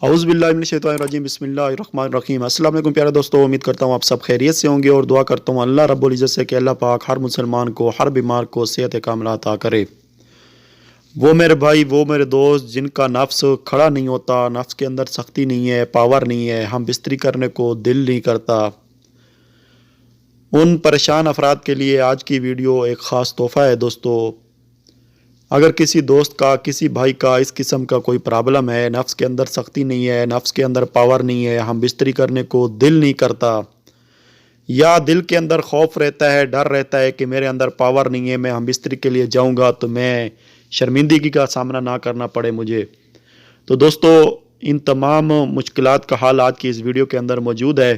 औज़ु बिल्लाहि मिनश्शैतानिर्रजीम बिस्मिल्लाहिर्रहमानिर्रहीम। अस्सलाम वालेकुम प्यारे दोस्तों, उम्मीद करता हूँ आप सब खैरियत से होंगे और दुआ करता हूँ अल्लाह रब्बुल इज़्ज़त से कि अल्लाह पाक हर मुसलमान को, हर बीमार को सेहत कामिला अता करे। वो मेरे भाई, वो मेरे दोस्त जिनका नफ्स खड़ा नहीं होता, नफ्स के अंदर सख्ती नहीं है, पावर नहीं है, हम बिस्तरी करने को दिल नहीं करता, उन परेशान अफराद के लिए आज की वीडियो एक ख़ास तोहफ़ा है दोस्तों। अगर किसी दोस्त का, किसी भाई का इस किस्म का कोई प्रॉब्लम है, नफ्स के अंदर सख्ती नहीं है, नफ्स के अंदर पावर नहीं है, हम बिस्तरी करने को दिल नहीं करता, या दिल के अंदर खौफ रहता है, डर रहता है कि मेरे अंदर पावर नहीं है, मैं हम बिस्तरी के लिए जाऊंगा तो मैं शर्मिंदगी का सामना ना करना पड़े मुझे। तो दोस्तों, इन तमाम मुश्किलात का हल आज की इस वीडियो के अंदर मौजूद है।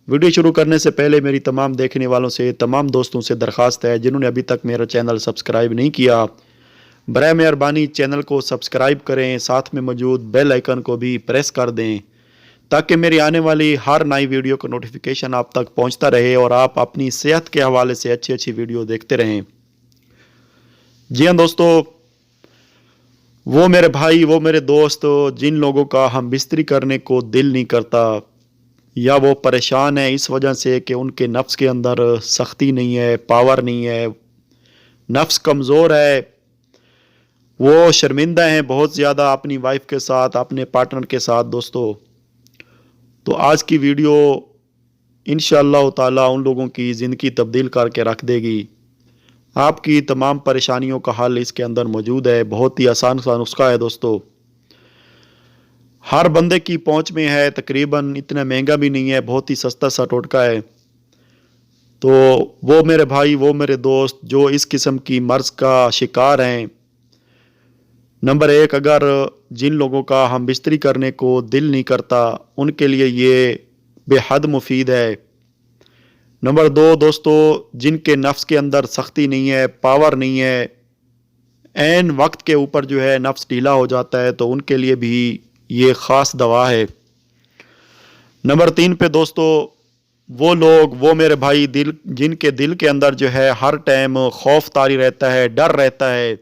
वीडियो शुरू करने से पहले मेरी तमाम देखने वालों से, तमाम दोस्तों से दरख्वास्त है, जिन्होंने अभी तक मेरा चैनल सब्सक्राइब नहीं किया, बराए मेहरबानी चैनल को सब्सक्राइब करें, साथ में मौजूद बेल आइकन को भी प्रेस कर दें ताकि मेरी आने वाली हर नई वीडियो का नोटिफिकेशन आप तक पहुंचता रहे और आप अपनी सेहत के हवाले से अच्छी अच्छी वीडियो देखते रहें। जी हाँ दोस्तों, वो मेरे भाई, वो मेरे दोस्त जिन लोगों का हम बिस्तरी करने को दिल नहीं करता, या वो परेशान है इस वजह से कि उनके नफ्स के अंदर सख्ती नहीं है, पावर नहीं है, नफ्स कमज़ोर है, वो शर्मिंदा हैं बहुत ज़्यादा अपनी वाइफ के साथ, अपने पार्टनर के साथ दोस्तों। तो आज की वीडियो इंशाअल्लाह ताला उन लोगों की ज़िंदगी तब्दील करके रख देगी। आपकी तमाम परेशानियों का हल इसके अंदर मौजूद है। बहुत ही आसान सा नुस्खा है दोस्तों, हर बंदे की पहुंच में है, तकरीबन इतना महंगा भी नहीं है, बहुत ही सस्ता सा टोटका है। तो वो मेरे भाई, वो मेरे दोस्त जो इस किस्म की मर्ज़ का शिकार हैं, नंबर एक, अगर जिन लोगों का हम बिस्तरी करने को दिल नहीं करता, उनके लिए ये बेहद मुफीद है। नंबर दो दोस्तों, जिनके नफ्स के अंदर सख्ती नहीं है, पावर नहीं है, ऐन वक्त के ऊपर जो है नफ्स ढीला हो जाता है, तो उनके लिए भी ये ख़ास दवा है। नंबर तीन पे दोस्तों, वो लोग, वो मेरे भाई जिनके दिल के अंदर जो है हर टाइम खौफ तारी रहता है, डर रहता है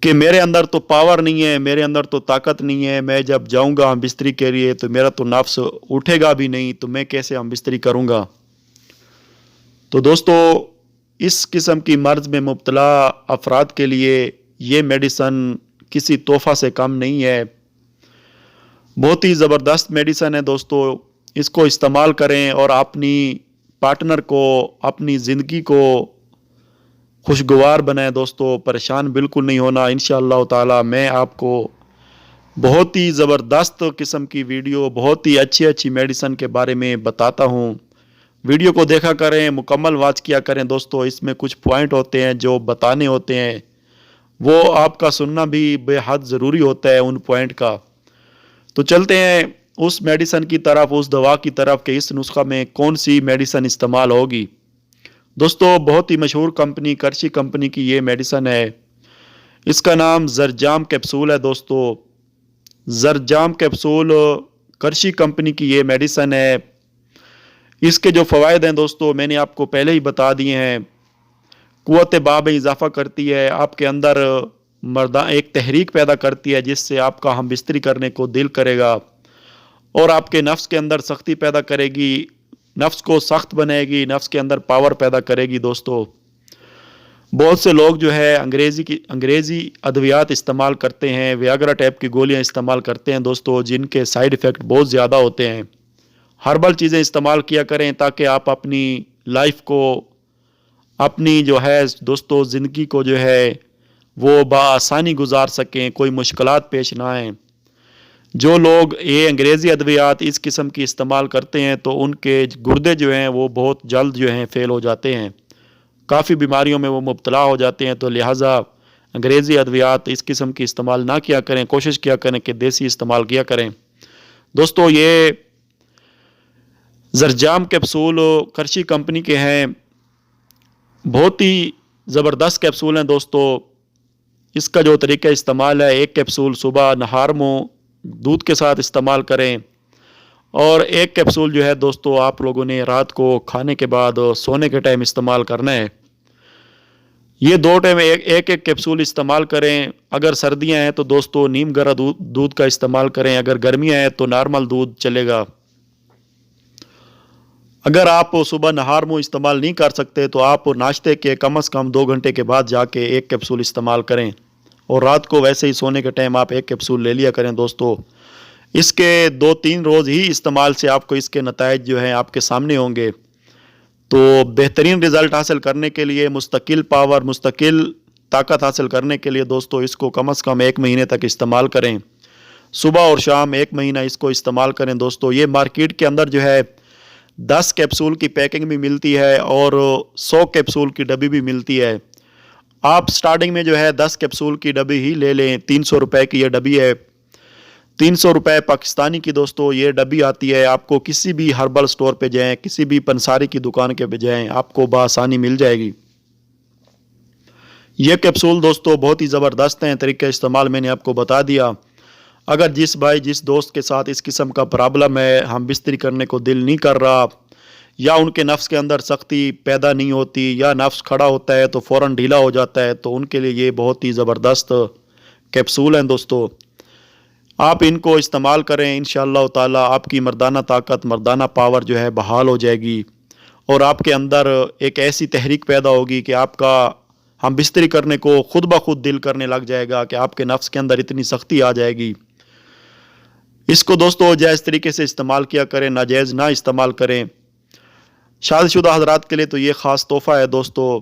कि मेरे अंदर तो पावर नहीं है, मेरे अंदर तो ताकत नहीं है, मैं जब जाऊंगा हम बिस्तरी के लिए तो मेरा तो नफ्स उठेगा भी नहीं, तो मैं कैसे हम बिस्तरी करूंगा। तो दोस्तों, इस किस्म की मर्ज में मुब्तला अफराद के लिए ये मेडिसन किसी तोहफ़ा से कम नहीं है। बहुत ही ज़बरदस्त मेडिसन है दोस्तों, इसको इस्तेमाल करें और अपनी पार्टनर को, अपनी ज़िंदगी को खुशगवार बनाए दोस्तों। परेशान बिल्कुल नहीं होना। इंशाअल्लाह ताला मैं आपको बहुत ही ज़बरदस्त किस्म की वीडियो, बहुत ही अच्छी अच्छी मेडिसन के बारे में बताता हूँ। वीडियो को देखा करें, मुकम्मल वॉच किया करें दोस्तों। इसमें कुछ पॉइंट होते हैं जो बताने होते हैं, वो आपका सुनना भी बेहद ज़रूरी होता है उन पॉइंट का। तो चलते हैं उस मेडिसन की तरफ, उस दवा की तरफ कि इस नुस्खा में कौन सी मेडिसन इस्तेमाल होगी। दोस्तों, बहुत ही मशहूर कंपनी, कर्शी कंपनी की ये मेडिसन है। इसका नाम ज़रजाम कैप्सूल है दोस्तों। ज़रजाम कैप्सूल कर्शी कंपनी की ये मेडिसन है। इसके जो फ़वाइद हैं दोस्तों, मैंने आपको पहले ही बता दिए हैं। क़ुव्वत बाह में इजाफ़ा करती है, आपके अंदर मर्दा एक तहरीक पैदा करती है जिससे आपका हम बिस्तरी करने को दिल करेगा, और आपके नफ्स के अंदर सख्ती पैदा करेगी, नफ्स को सख्त बनाएगी, नफ्स के अंदर पावर पैदा करेगी दोस्तों। बहुत से लोग जो है अंग्रेज़ी अद्वियात इस्तेमाल करते हैं, वियाग्रा टाइप की गोलियां इस्तेमाल करते हैं दोस्तों, जिनके साइड इफ़ेक्ट बहुत ज़्यादा होते हैं। हर्बल चीज़ें इस्तेमाल किया करें ताकि आप अपनी लाइफ को, अपनी जो है दोस्तों ज़िंदगी को जो है वो बआसानी गुजार सकें, कोई मुश्किलात पेश ना आएँ। जो लोग ये अंग्रेज़ी अद्वियात इस किस्म की इस्तेमाल करते हैं तो उनके गुर्दे जो हैं वो बहुत जल्द जो हैं फ़ेल हो जाते हैं, काफ़ी बीमारियों में वो मुब्तला हो जाते हैं। तो लिहाजा अंग्रेज़ी अद्वियात इस किस्म की इस्तेमाल ना किया करें, कोशिश किया करें कि देसी इस्तेमाल किया करें दोस्तों। ये ज़रजाम कैप्सूल कर्शी कंपनी के हैं, बहुत ही ज़बरदस्त कैप्सूल हैं दोस्तों। इसका जो तरीका इस्तेमाल है, एक कैप्सूल सुबह नहार मुँह दूध के साथ इस्तेमाल करें, और एक कैप्सूल जो है दोस्तों आप लोगों ने रात को खाने के बाद सोने के टाइम इस्तेमाल करना है। یہ 2 ٹائم ایک کیپسول استعمال کریں۔ اگر سردیاں ہیں تو دوستو نیم گرم دودھ کا استعمال کریں، اگر گرمیاں ہیں تو نارمل دودھ چلے گا۔ اگر آپ صبح نہار منہ استعمال نہیں کر سکتے تو آپ ناشتے کے کم از کم 2 گھنٹے کے بعد جا کے 1 کیپسول استعمال کریں، اور رات کو ویسے ہی سونے کے ٹائم آپ 1 کیپسول لے لیا کریں دوستو۔ اس کے 2-3 روز ہی استعمال سے آپ کو اس کے نتائج جو ہیں آپ کے سامنے ہوں گے۔ تو بہترین رزلٹ حاصل کرنے کے لیے، مستقل پاور، مستقل طاقت حاصل کرنے کے لیے دوستو اس کو کم از کم 1 مہینے تک استعمال کریں، صبح اور شام 1 مہینہ اس کو استعمال کریں دوستو۔ یہ مارکیٹ کے اندر جو ہے 10 کیپسول کی پیکنگ بھی ملتی ہے اور 100 کیپسول کی ڈبی بھی ملتی ہے۔ آپ سٹارٹنگ میں جو ہے 10 کیپسول کی ڈبی ہی لے لیں، 300 روپے کی یہ ڈبی ہے، 300 روپے پاکستانی کی دوستو یہ ڈبی آتی ہے۔ آپ کو کسی بھی ہربل سٹور پہ جائیں، کسی بھی پنساری کی دکان کے پہ جائیں، آپ کو بآسانی مل جائے گی۔ یہ کیپسول دوستو بہت ہی زبردست ہیں، طریقہ استعمال میں نے آپ کو بتا دیا۔ اگر جس بھائی جس دوست کے ساتھ اس قسم کا پرابلم ہے، ہم بستری کرنے کو دل نہیں کر رہا، یا ان کے نفس کے اندر سختی پیدا نہیں ہوتی، یا نفس کھڑا ہوتا ہے تو فوراً ڈھیلا ہو جاتا ہے، تو ان کے لیے یہ بہت ہی زبردست کیپسول ہیں دوستو۔ آپ ان کو استعمال کریں، انشاءاللہ تعالی آپ کی مردانہ طاقت، مردانہ پاور جو ہے بحال ہو جائے گی، اور آپ کے اندر ایک ایسی تحریک پیدا ہوگی کہ آپ کا ہم بستری کرنے کو خود بخود دل کرنے لگ جائے گا، کہ آپ کے نفس کے اندر اتنی سختی آ جائے گی۔ اس کو دوستو جائز طریقے سے استعمال کیا کریں، ناجائز نہ استعمال کریں۔ شادی شدہ حضرات کے لیے تو یہ خاص تحفہ ہے دوستو۔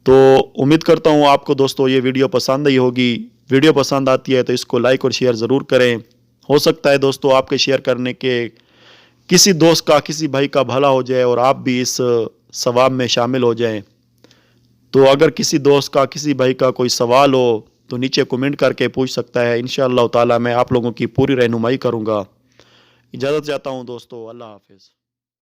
تو امید کرتا ہوں آپ کو دوستو یہ ویڈیو پسند آئی ہوگی۔ ویڈیو پسند آتی ہے تو اس کو لائک اور شیئر ضرور کریں۔ ہو سکتا ہے دوستو آپ کے شیئر کرنے کے کسی دوست کا، کسی بھائی کا بھلا ہو جائے اور آپ بھی اس ثواب میں شامل ہو جائیں۔ تو اگر کسی دوست کا، کسی بھائی کا کوئی سوال ہو تو نیچے کمنٹ کر کے پوچھ سکتا ہے، انشاءاللہ تعالی میں آپ لوگوں کی پوری رہنمائی کروں گا۔ اجازت چاہتا ہوں دوستو، اللہ حافظ۔